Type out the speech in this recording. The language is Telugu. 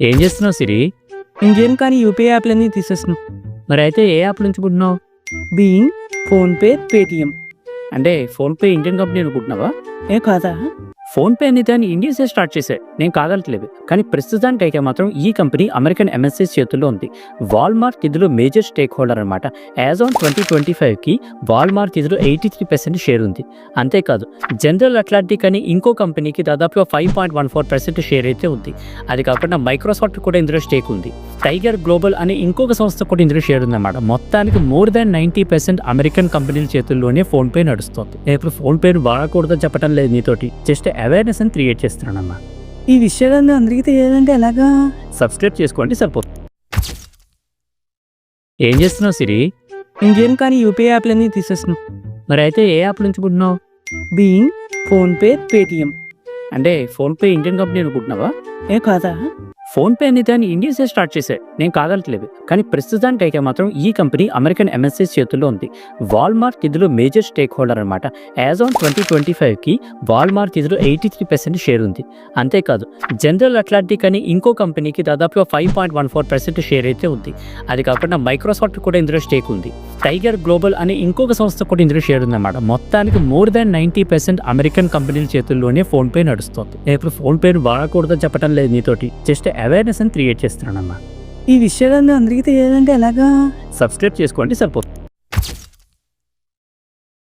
ఏం చేస్తున్నావు సిరి? ఇంకేం కానీ యూపీఐ యాప్లన్నీ తీసేస్తున్నాం. మరి అయితే ఏ యాప్ నుంచి కొంటున్నావు? బీయింగ్, ఫోన్పే, పేటిఎం. అంటే ఫోన్పే ఇండియన్ కంపెనీ అనుకుంటున్నావా? ఏ కాదా? ఫోన్పే అనేది దాన్ని ఇండియన్సే స్టార్ట్ చేశారు, నేను కాదనట్లేదు. కానీ ప్రస్తుతానికి అయితే మాత్రం ఈ కంపెనీ అమెరికన్ ఎంఎస్సీస్ చేతుల్లో ఉంది. వాల్మార్ట్ ఇందులో మేజర్ స్టేక్ హోల్డర్ అనమాట. యాజ్ ఆన్ 2025కి వాల్మార్ట్ ఇందులో 83% షేర్ ఉంది. అంతేకాదు జనరల్ అట్లాంటిక్ అని ఇంకో కంపెనీకి దాదాపుగా 5.14% షేర్ అయితే ఉంది. అది కాకుండా మైక్రోసాఫ్ట్ కూడా ఇందులో స్టేక్ ఉంది. టైగర్ గ్లోబల్ అనే ఇంకొక సంస్థ కూడా ఇందులో షేర్ ఉందన్నమాట. మొత్తానికి మోర్ దాన్ 90% అమెరికన్ కంపెనీల చేతుల్లోనే ఫోన్పే నడుస్తుంది. ఇప్పుడు ఫోన్పేను వాడకూడదని చెప్పడం లేదు నీతోటి, జస్ట్ అవేర్నెస్ అని క్రియేట్ చేస్తున్నానమ్మా. ఈ విషయాలన్నీ అందరికీ తెలియాలంటే ఎలాగా? సబ్స్క్రైబ్ చేసుకోండి సరిపోతుంది. ఏం చేస్తున్నావు సిరి? ఇంకేం కానీ యూపీఐ యాప్లన్నీ తీసేస్తున్నాం. మరి అయితే ఏ యాప్ నుంచి కొంటున్నావు? బీయింగ్, ఫోన్పే, పేటిఎం. అంటే ఫోన్పే ఇండియన్ కంపెనీ అనుకుంటున్నావా? ఏ కాదా? ఫోన్పే అనేది దాన్ని ఇండియన్సే స్టార్ట్ చేశారు, నేను కాదనట్లేదు. కానీ ప్రస్తుతానికి అయితే మాత్రం ఈ కంపెనీ అమెరికన్ ఎంఎస్సీస్ చేతుల్లో ఉంది. వాల్మార్ట్ ఇందులో మేజర్ స్టేక్ హోల్డర్ అనమాట. యాజ్ ఆన్ 2025కి వాల్మార్ట్ ఇందులో 83% షేర్ ఉంది. అంతేకాదు జనరల్ అట్లాంటిక్ అని ఇంకో కంపెనీకి దాదాపుగా 5.14% షేర్ అయితే ఉంది. అది కాకుండా మైక్రోసాఫ్ట్ కూడా ఇందులో స్టేక్ ఉంది. టైగర్ గ్లోబల్ అనే ఇంకొక సంస్థ కూడా ఇందులో షేర్ ఉందన్నమాట. మొత్తానికి మోర్ దాన్ 90% అమెరికన్ కంపెనీల చేతుల్లోనే ఫోన్పే నడుస్తుంది. ఇప్పుడు ఫోన్పేను వాడకూడదని చెప్పడం లేదు నీతోటి, జస్ట్ అవేర్నెస్ అని క్రియేట్ చేస్తున్నానమ్మా. ఈ విషయాలన్నీ అందరికీ తెలియాలంటే ఎలాగా? సబ్స్క్రైబ్ చేసుకోండి సరిపోతుంది.